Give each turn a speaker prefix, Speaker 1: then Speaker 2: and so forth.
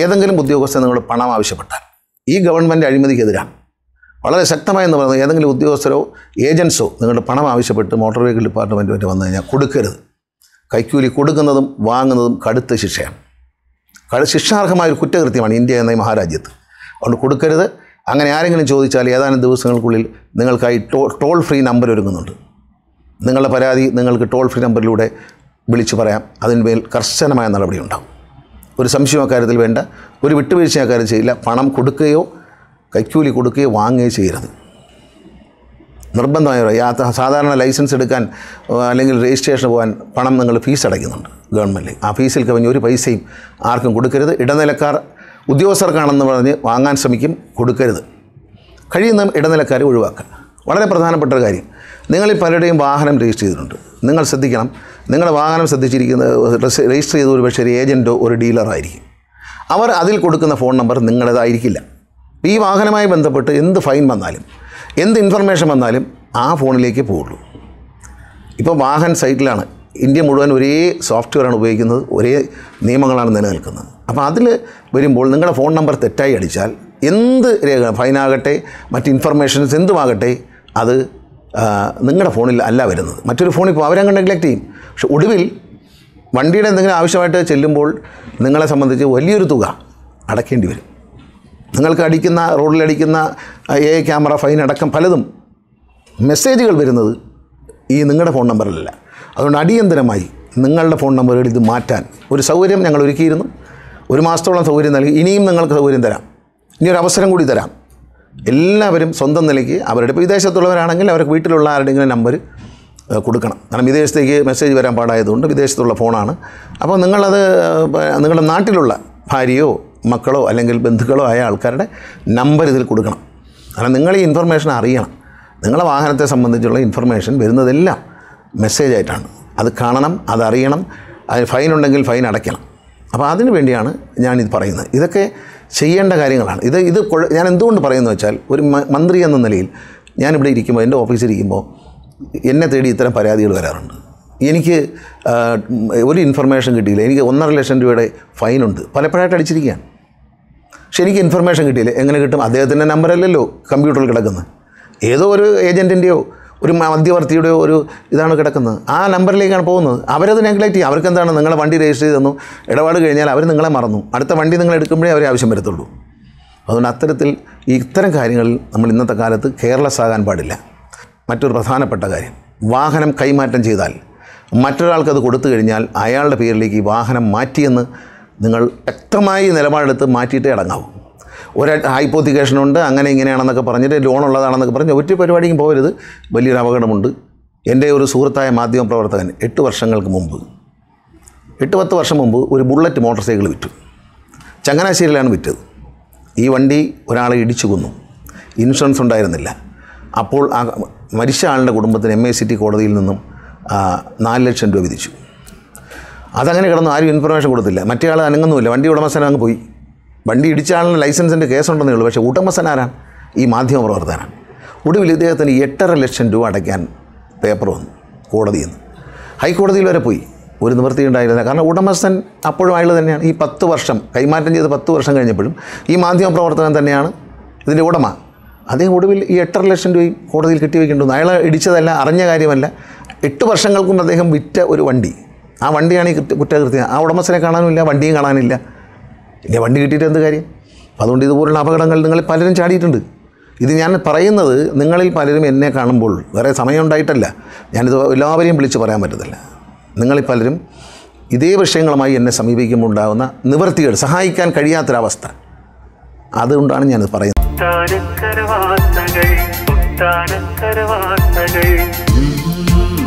Speaker 1: ഏതെങ്കിലും ഉദ്യോഗസ്ഥൻ നിങ്ങൾ പണം ആവശ്യപ്പെട്ടാൽ ഈ ഗവൺമെൻറ് അഴിമതിക്കെതിരാണ്. വളരെ ശക്തമായെന്ന് പറയുന്നത് ഏതെങ്കിലും ഉദ്യോഗസ്ഥരോ ഏജൻസോ നിങ്ങളുടെ പണം ആവശ്യപ്പെട്ട് മോട്ടോർ വെഹിക്കിൾ ഡിപ്പാർട്ട്മെൻറ്റുമായിട്ട് വന്നു കഴിഞ്ഞാൽ കൊടുക്കരുത്. കൈക്കൂലി കൊടുക്കുന്നതും വാങ്ങുന്നതും കടുത്ത ശിക്ഷയാണ്. ശിക്ഷാർഹമായൊരു കുറ്റകൃത്യമാണ് ഇന്ത്യ എന്ന മഹാരാജ്യത്ത്. അതുകൊണ്ട് കൊടുക്കരുത്. അങ്ങനെ ആരെങ്കിലും ചോദിച്ചാൽ ഏതാനും ദിവസങ്ങൾക്കുള്ളിൽ നിങ്ങൾക്കായി ടോൾ ഫ്രീ നമ്പർ ഒരുങ്ങുന്നുണ്ട്. നിങ്ങളുടെ പരാതി നിങ്ങൾക്ക് ടോൾ ഫ്രീ നമ്പറിലൂടെ വിളിച്ചു പറയാം. അതിന്മേൽ കർശനമായ നടപടി ഉണ്ടാകും. ഒരു സംശയം അക്കാര്യത്തിൽ വേണ്ട, ഒരു വിട്ടുവീഴ്ച അക്കാര്യം ചെയ്യില്ല. പണം കൊടുക്കുകയോ കൈക്കൂലി കൊടുക്കുകയോ വാങ്ങുകയോ ചെയ്യരുത്. നിർബന്ധമായോ സാധാരണ ലൈസൻസ് എടുക്കാൻ അല്ലെങ്കിൽ രജിസ്ട്രേഷന് പോകാൻ പണം നിങ്ങൾ ഫീസ് അടയ്ക്കുന്നുണ്ട് ഗവൺമെൻറ്. ആ ഫീസിൽ കവിഞ്ഞ് ഒരു പൈസയും ആർക്കും കൊടുക്കരുത്. ഇടനിലക്കാർ ഉദ്യോഗസ്ഥർക്കാണെന്ന് പറഞ്ഞ് വാങ്ങാൻ ശ്രമിക്കും, കൊടുക്കരുത്. കഴിയുന്ന ഇടനിലക്കാരെ ഒഴിവാക്കുക. വളരെ പ്രധാനപ്പെട്ട ഒരു കാര്യം, നിങ്ങളിൽ പലരുടെയും വാഹനം രജിസ്റ്റർ ചെയ്തിട്ടുണ്ട്. നിങ്ങൾ ശ്രദ്ധിക്കണം, നിങ്ങളുടെ വാഹനം രജിസ്റ്റർ ചെയ്ത ഒരു പക്ഷേ ഒരു ഏജൻറ്റോ ഒരു ഡീലറോ ആയിരിക്കും. അവർ അതിൽ കൊടുക്കുന്ന ഫോൺ നമ്പർ നിങ്ങളുടേതായിരിക്കില്ല. ഈ വാഹനവുമായി ബന്ധപ്പെട്ട് എന്ത് ഫൈൻ വന്നാലും എന്ത് ഇൻഫർമേഷൻ വന്നാലും ആ ഫോണിലേക്ക് പോകുള്ളൂ. ഇപ്പോൾ വാഹൻ സൈറ്റിലാണ് ഇന്ത്യ മുഴുവൻ ഒരേ സോഫ്റ്റ്വെയറാണ് ഉപയോഗിക്കുന്നത്, ഒരേ നിയമങ്ങളാണ് നിലനിൽക്കുന്നത്. അപ്പോൾ അതിൽ വരുമ്പോൾ നിങ്ങളുടെ ഫോൺ നമ്പർ തെറ്റായി അടിച്ചാൽ എന്ത് രേഖ, ഫൈനാകട്ടെ മറ്റ് ഇൻഫർമേഷൻസ് എന്തുമാകട്ടെ, അത് നിങ്ങളുടെ ഫോണിൽ അല്ല വരുന്നത്, മറ്റൊരു ഫോണിൽ പോകും. അവരങ്ങ് നെഗ്ലക്റ്റ് ചെയ്യും. പക്ഷെ ഒടുവിൽ വണ്ടിയുടെ എന്തെങ്കിലും ആവശ്യമായിട്ട് ചെല്ലുമ്പോൾ നിങ്ങളെ സംബന്ധിച്ച് വലിയൊരു തുക അടയ്ക്കേണ്ടി വരും. നിങ്ങൾക്ക് അടിക്കുന്ന റോഡിലടിക്കുന്ന ക്യാമറ ഫൈൻ അടക്കം പലതും മെസ്സേജുകൾ വരുന്നത് ഈ നിങ്ങളുടെ ഫോൺ നമ്പറിലല്ല. അതുകൊണ്ട് അടിയന്തരമായി നിങ്ങളുടെ ഫോൺ നമ്പറുകൾ ഇത് മാറ്റാൻ ഒരു സൗകര്യം ഞങ്ങൾ ഒരുക്കിയിരുന്നു. 1 മാസത്തോളം സൗകര്യം നൽകി. ഇനിയും നിങ്ങൾക്ക് സൗകര്യം തരാം. ഇനിയൊരു അവസരം കൂടി തരാം. എല്ലാവരും സ്വന്തം നിലയ്ക്ക് അവരുടെ, ഇപ്പോൾ വിദേശത്തുള്ളവരാണെങ്കിൽ അവർക്ക് വീട്ടിലുള്ള ആരുടെയെങ്കിലും നമ്പർ കൊടുക്കണം. കാരണം വിദേശത്തേക്ക് മെസ്സേജ് വരാൻ പാടായതുകൊണ്ട് വിദേശത്തുള്ള ഫോണാണ്. അപ്പോൾ നിങ്ങളത് നിങ്ങളുടെ നാട്ടിലുള്ള ഭാര്യയോ മക്കളോ അല്ലെങ്കിൽ ബന്ധുക്കളോ ആയ ആൾക്കാരുടെ നമ്പർ ഇതിൽ കൊടുക്കണം. കാരണം നിങ്ങൾ ഈ ഇൻഫർമേഷൻ അറിയണം. നിങ്ങളുടെ വാഹനത്തെ സംബന്ധിച്ചുള്ള ഇൻഫർമേഷൻ വരുന്നതെല്ലാം മെസ്സേജായിട്ടാണ്. അത് കാണണം, അതറിയണം. അതിന് ഫൈൻ ഉണ്ടെങ്കിൽ ഫൈൻ അടയ്ക്കണം. അപ്പോൾ അതിനു വേണ്ടിയാണ് ഞാനിത് പറയുന്നത്. ഇതൊക്കെ ചെയ്യേണ്ട കാര്യങ്ങളാണ്. ഇത് ഞാൻ എന്തുകൊണ്ട് പറയുന്നത് വെച്ചാൽ, ഒരു മന്ത്രി എന്ന നിലയിൽ ഞാനിവിടെ ഇരിക്കുമ്പോൾ, എൻ്റെ ഓഫീസിൽ ഇരിക്കുമ്പോൾ എന്നെ തേടി ഇത്തരം പരാതികൾ വരാറുണ്ട്. എനിക്ക് ഒരു ഇൻഫർമേഷൻ കിട്ടിയില്ല, എനിക്ക് 1.5 ലക്ഷം രൂപയുടെ ഫൈനുണ്ട്, പലപ്പോഴായിട്ട് അടിച്ചിരിക്കുകയാണ്. പക്ഷെ എനിക്ക് ഇൻഫർമേഷൻ കിട്ടിയില്ല. എങ്ങനെ കിട്ടും? അദ്ദേഹത്തിൻ്റെ നമ്പറല്ലല്ലോ കമ്പ്യൂട്ടറിൽ കിടക്കുന്നത്. ഏതോ ഒരു ഏജൻറ്റിൻ്റെയോ ഒരു മധ്യവർത്തിയുടെയോ ഒരു ഇതാണ് കിടക്കുന്നത്. ആ നമ്പറിലേക്കാണ് പോകുന്നത്. അവരത് നെഗ്ലക്റ്റ് ചെയ്യും. അവർക്ക് എന്താണ്, നിങ്ങളെ വണ്ടി രജിസ്റ്റർ ചെയ്ത് തന്നു, ഇടപാട് കഴിഞ്ഞാൽ അവർ നിങ്ങളെ മറന്നു. അടുത്ത വണ്ടി നിങ്ങൾ എടുക്കുമ്പോഴേ അവരെ ആവശ്യം വരത്തുള്ളൂ. അതുകൊണ്ട് അത്തരത്തിൽ ഇത്തരം കാര്യങ്ങളിൽ നമ്മൾ ഇന്നത്തെ കാലത്ത് കെയർലെസ് ആകാൻ പാടില്ല. മറ്റൊരു പ്രധാനപ്പെട്ട കാര്യം, വാഹനം കൈമാറ്റം ചെയ്താൽ മറ്റൊരാൾക്കത് കൊടുത്തു കഴിഞ്ഞാൽ അയാളുടെ പേരിലേക്ക് ഈ വാഹനം മാറ്റിയെന്ന് നിങ്ങൾ വ്യക്തമായി നിലപാടെടുത്ത് മാറ്റിയിട്ടേ അടങ്ങാവൂ. ഒരു ഹൈപ്പോത്തിക്കേഷനുണ്ട്, അങ്ങനെ ഇങ്ങനെയാണെന്നൊക്കെ പറഞ്ഞിട്ട് ലോൺ ഉള്ളതാണെന്നൊക്കെ പറഞ്ഞ് ഒറ്റ പരിപാടിക്കും പോകരുത്. വലിയൊരു അപകടമുണ്ട്. എൻ്റെ ഒരു സുഹൃത്തായ മാധ്യമപ്രവർത്തകൻ 8 വർഷങ്ങൾക്ക് മുമ്പ്, 8-10 വർഷം മുമ്പ് ഒരു ബുള്ളറ്റ് മോട്ടോർ സൈക്കിൾ വിറ്റു. ചങ്ങനാശ്ശേരിയിലാണ് വിറ്റത്. ഈ വണ്ടി ഒരാളെ ഇടിച്ചു കൊന്നു. ഇൻഷുറൻസ് ഉണ്ടായിരുന്നില്ല. അപ്പോൾ ആ മരിച്ച ആളുടെ കുടുംബത്തിന് MACT കോടതിയിൽ നിന്നും 4 ലക്ഷം രൂപ വിധിച്ചു. അതങ്ങനെ കിടന്നു, ആരും ഇൻഫർമേഷൻ കൊടുത്തില്ല. മറ്റേ ആൾ അനങ്ങുന്നുമില്ല. വണ്ടി ഉടമസ്ഥൻ അങ്ങ് പോയി. വണ്ടി ഇടിച്ച ആളിന് ലൈസൻസിൻ്റെ കേസുണ്ടെന്നേ ഉള്ളൂ. പക്ഷേ ഉടമസ്ഥൻ ആരാണ്? ഈ മാധ്യമപ്രവർത്തകനാണ്. ഒടുവിൽ ഇദ്ദേഹത്തിന് 8.5 ലക്ഷം രൂപ അടയ്ക്കാൻ പേപ്പർ വന്നു കോടതിയിൽ നിന്ന്. ഹൈക്കോടതിയിൽ വരെ പോയി. ഒരു നിവൃത്തി ഉണ്ടായിരുന്നില്ല. കാരണം ഉടമസ്ഥൻ അപ്പോഴും അയാൾ തന്നെയാണ്. ഈ 10 വർഷം കൈമാറ്റം ചെയ്ത് 10 വർഷം കഴിഞ്ഞപ്പോഴും ഈ മാധ്യമപ്രവർത്തകൻ തന്നെയാണ് ഇതിൻ്റെ ഉടമ. അദ്ദേഹം ഒടുവിൽ ഈ 8.5 ലക്ഷം രൂപയും കോടതിയിൽ കെട്ടിവെക്കേണ്ടത്. അയാൾ ഇടിച്ചതല്ല, അറിഞ്ഞ കാര്യമല്ല. 8 വർഷങ്ങൾക്കും അദ്ദേഹം വിറ്റ ഒരു വണ്ടി, ആ വണ്ടിയാണ് ഈ കുറ്റകൃത്യം. ആ ഉടമസ്ഥനെ കാണാനുമില്ല, വണ്ടിയും കാണാനില്ല. ഇനി വണ്ടി കിട്ടിയിട്ട് എന്ത് കാര്യം? അതുകൊണ്ട് ഇതുപോലുള്ള അപകടങ്ങൾ നിങ്ങളിൽ പലരും ചാടിയിട്ടുണ്ട്. ഇത് ഞാൻ പറയുന്നത് നിങ്ങളിൽ പലരും എന്നെ കാണുമ്പോൾ, വേറെ സമയമുണ്ടായിട്ടല്ല, ഞാനിത് എല്ലാവരെയും വിളിച്ച് പറയാൻ പറ്റത്തില്ല. നിങ്ങളിൽ പലരും ഇതേ വിഷയങ്ങളുമായി എന്നെ സമീപിക്കുമ്പോൾ ഉണ്ടാകുന്ന നിവൃത്തികൾ, സഹായിക്കാൻ കഴിയാത്തൊരവസ്ഥ, അതുകൊണ്ടാണ് ഞാനിത് പറയുന്നത്.
Speaker 2: ും